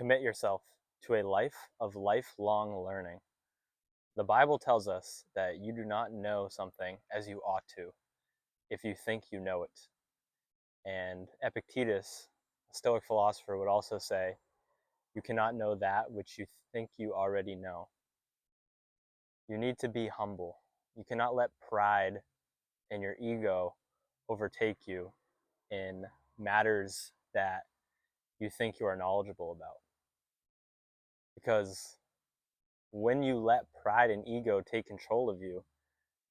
commit yourself to a life of lifelong learning. The Bible tells us that you do not know something as you ought to if you think you know it. And Epictetus, a Stoic philosopher, would also say, you cannot know that which you think you already know. You need to be humble. You cannot let pride and your ego overtake you in matters that you think you are knowledgeable about. Because when you let pride and ego take control of you,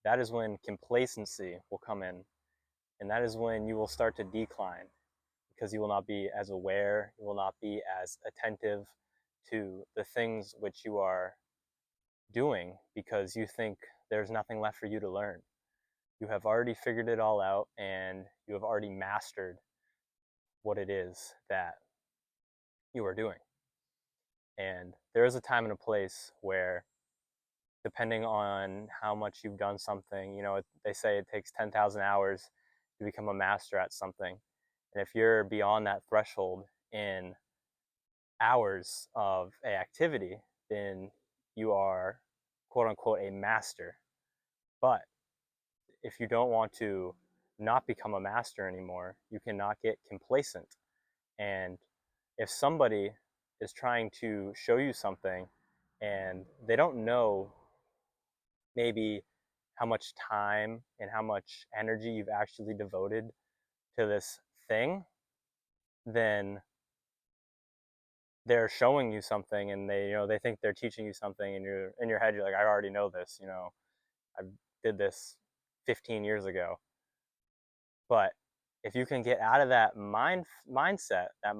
that is when complacency will come in. And that is when you will start to decline because you will not be as aware, you will not be as attentive to the things which you are doing because you think there's nothing left for you to learn. You have already figured it all out and you have already mastered what it is that you are doing. And there is a time and a place where, depending on how much you've done something, they say it takes 10,000 hours to become a master at something. And if you're beyond that threshold in hours of a activity, then you are quote unquote a master. But if you don't want to not become a master anymore, you cannot get complacent. And if somebody is trying to show you something and they don't know maybe how much time and how much energy you've actually devoted to this thing, then they're showing you something and they think they're teaching you something, and you're in your head, you're like, I already know this, I did this 15 years ago. But if you can get out of that mindset, that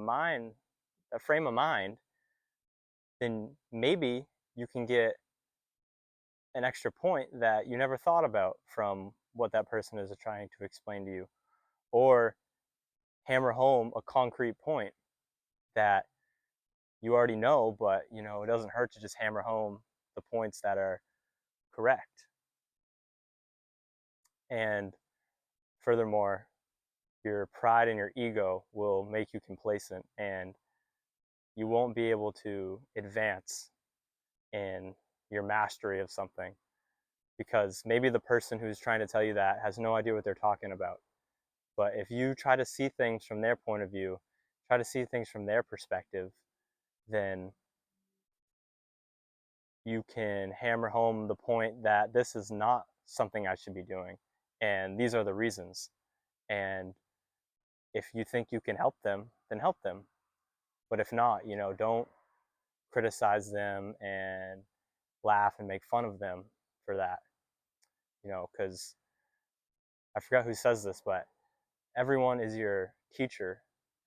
frame of mind, then maybe you can get an extra point that you never thought about from what that person is trying to explain to you, or hammer home a concrete point that you already know, but it doesn't hurt to just hammer home the points that are correct. And furthermore, your pride and your ego will make you complacent, and you won't be able to advance in your mastery of something, because maybe the person who's trying to tell you that has no idea what they're talking about. But if you try to see things from their point of view, try to see things from their perspective, then you can hammer home the point that this is not something I should be doing, and these are the reasons. And if you think you can help them, then help them. But if not, don't criticize them and laugh and make fun of them for that. Because I forgot who says this, but everyone is your teacher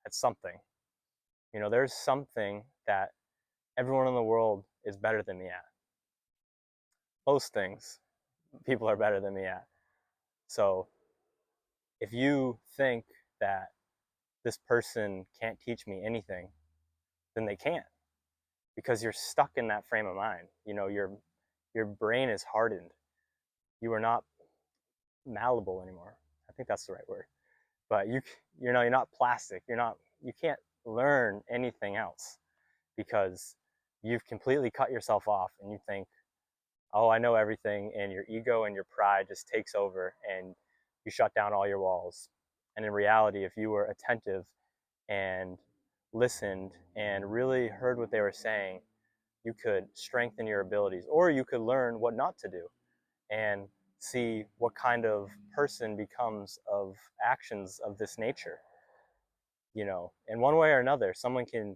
at something. There's something that everyone in the world is better than me at. Most things people are better than me at. So if you think that this person can't teach me anything, then they can't, because you're stuck in that frame of mind. Your brain is hardened. You are not malleable anymore. I think that's the right word. But you're not plastic. You can't learn anything else because you've completely cut yourself off and you think, oh, I know everything, and your ego and your pride just takes over and you shut down all your walls. And in reality, if you were attentive and listened and really heard what they were saying, you could strengthen your abilities, or you could learn what not to do and see what kind of person becomes of actions of this nature. In one way or another, someone can.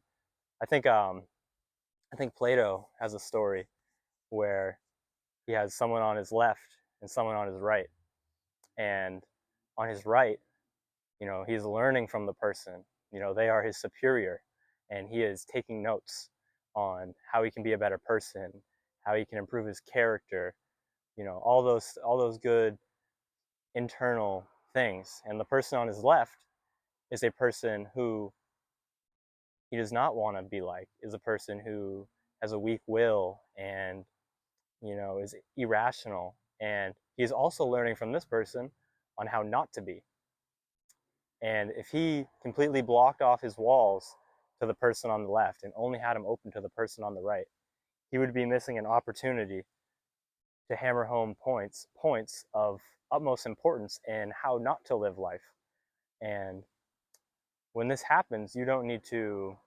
I think Plato has a story where he has someone on his left and someone on his right, and on his right, he's learning from the person. They are his superior, and he is taking notes on how he can be a better person, how he can improve his character, all those good internal things. And the person on his left is a person who he does not want to be like, is a person who has a weak will and is irrational. And he's also learning from this person on how not to be. And if he completely blocked off his walls to the person on the left and only had them open to the person on the right, he would be missing an opportunity to hammer home points of utmost importance in how not to live life. And when this happens, you don't need to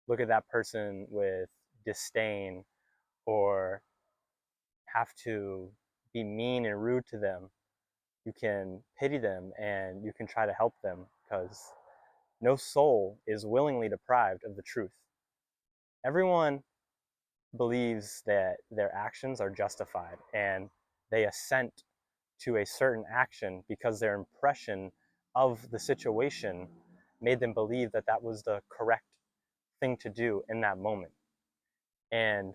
look at that person with disdain or have to be mean and rude to them. You can pity them and you can try to help them, because no soul is willingly deprived of the truth. Everyone believes that their actions are justified and they assent to a certain action because their impression of the situation made them believe that that was the correct thing to do in that moment. And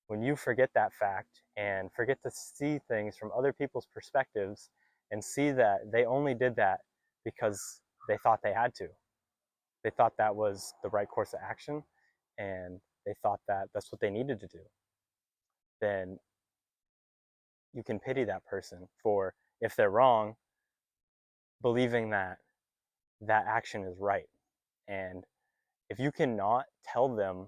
when you forget that fact and forget to see things from other people's perspectives and see that they only did that because they thought they had to, they thought that was the right course of action, and they thought that that's what they needed to do, then you can pity that person for, if they're wrong, believing that that action is right. And if you cannot tell them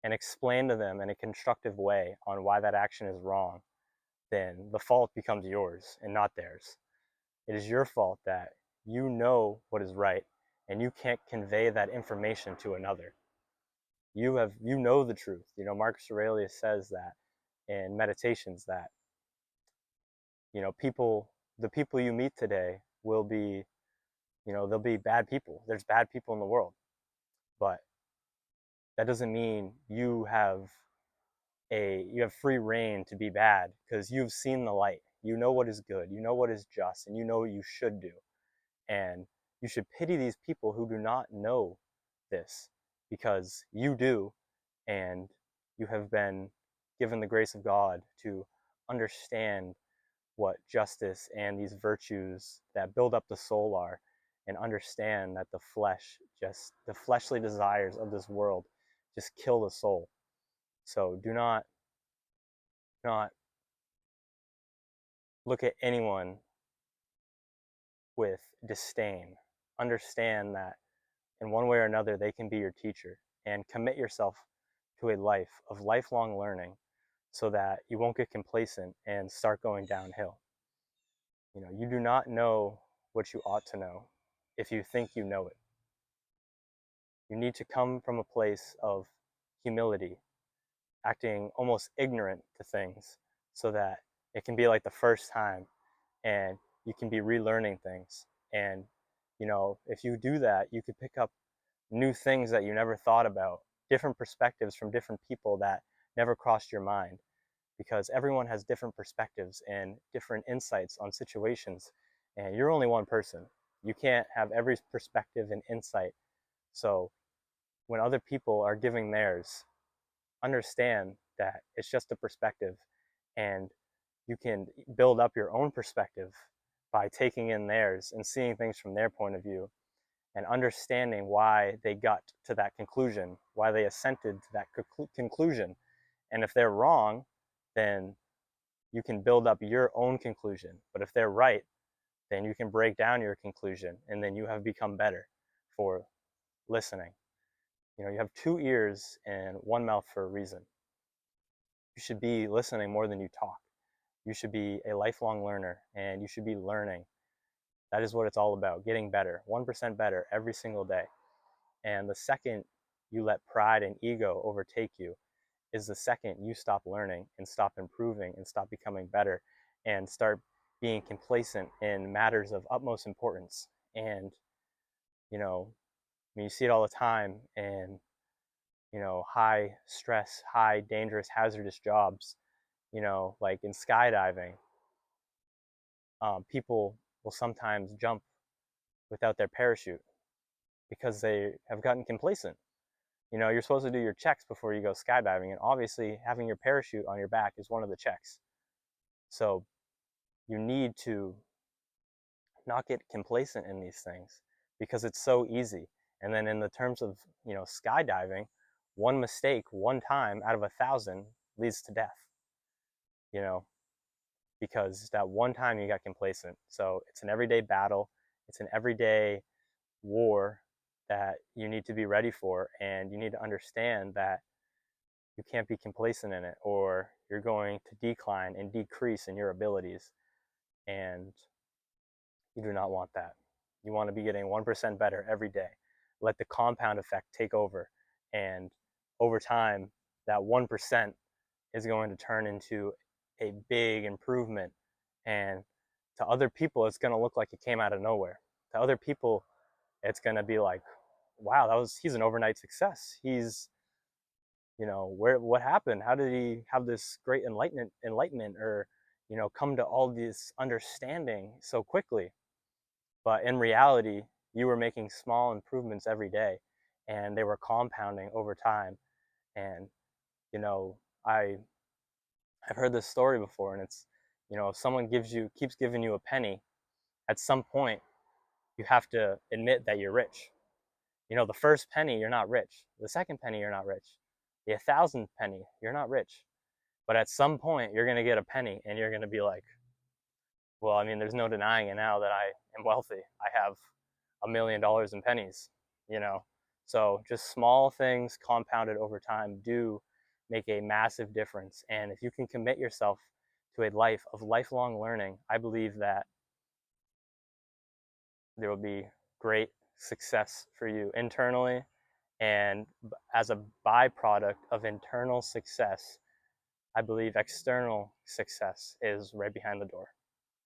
and explain to them in a constructive way on why that action is wrong, then the fault becomes yours and not theirs. It is your fault that you know what is right and you can't convey that information to another. You know the truth. Marcus Aurelius says that in Meditations, that the people you meet today will be, they'll be bad people. There's bad people in the world, but that doesn't mean you have free reign to be bad, because you've seen the light. You know what is good, you know what is just, and you know what you should do. And you should pity these people who do not know this, because you do, and you have been given the grace of God to understand what justice and these virtues that build up the soul are, and understand that the fleshly desires of this world just kill the soul. So do not look at anyone with disdain. Understand that in one way or another they can be your teacher, and commit yourself to a life of lifelong learning so that you won't get complacent and start going downhill. You do not know what you ought to know if you think you know it. You need to come from a place of humility, acting almost ignorant to things, so that it can be like the first time and you can be relearning things. And if you do that, you could pick up new things that you never thought about, different perspectives from different people that never crossed your mind, because everyone has different perspectives and different insights on situations, and you're only one person. You can't have every perspective and insight. So when other people are giving theirs, understand that it's just a perspective, and you can build up your own perspective by taking in theirs and seeing things from their point of view, and understanding why they got to that conclusion, why they assented to that conclusion. And if they're wrong, then you can build up your own conclusion. But if they're right, then you can break down your conclusion, and then you have become better for listening. You have two ears and one mouth for a reason. You should be listening more than you talk. You should be a lifelong learner, and you should be learning. That is what it's all about, getting better, 1% better every single day. And the second you let pride and ego overtake you is the second you stop learning and stop improving and stop becoming better and start being complacent in matters of utmost importance. And, you see it all the time in, high stress, high dangerous, hazardous jobs, like in skydiving. People will sometimes jump without their parachute because they have gotten complacent. You're supposed to do your checks before you go skydiving, and obviously having your parachute on your back is one of the checks. So you need to not get complacent in these things, because it's so easy. And then in the terms of, skydiving, one mistake, one time out of 1,000 leads to death, you know, because that one time you got complacent. So it's an everyday battle. It's an everyday war that you need to be ready for, and you need to understand that you can't be complacent in it, or you're going to decline and decrease in your abilities, and you do not want that. You want to be getting 1% better every day. Let the compound effect take over, and over time, that 1% is going to turn into a big improvement. And to other people, it's going to look like it came out of nowhere. To other people, it's going to be like, wow, he's an overnight success. He's, what happened? How did he have this great enlightenment, or, come to all this understanding so quickly? But in reality, you were making small improvements every day, and they were compounding over time. And, you know, I I've heard this story before, and it's, if someone keeps giving you a penny, at some point you have to admit that you're rich. The first penny, you're not rich. The second penny, you're not rich. The 1,000th penny, you're not rich. But at some point, you're gonna get a penny, and you're gonna be like, well, I mean, there's no denying it now that I am wealthy. I have $1 million in pennies, you know. So just small things compounded over time do make a massive difference. And if you can commit yourself to a life of lifelong learning, I believe that there will be great success for you internally. And as a byproduct of internal success, I believe external success is right behind the door.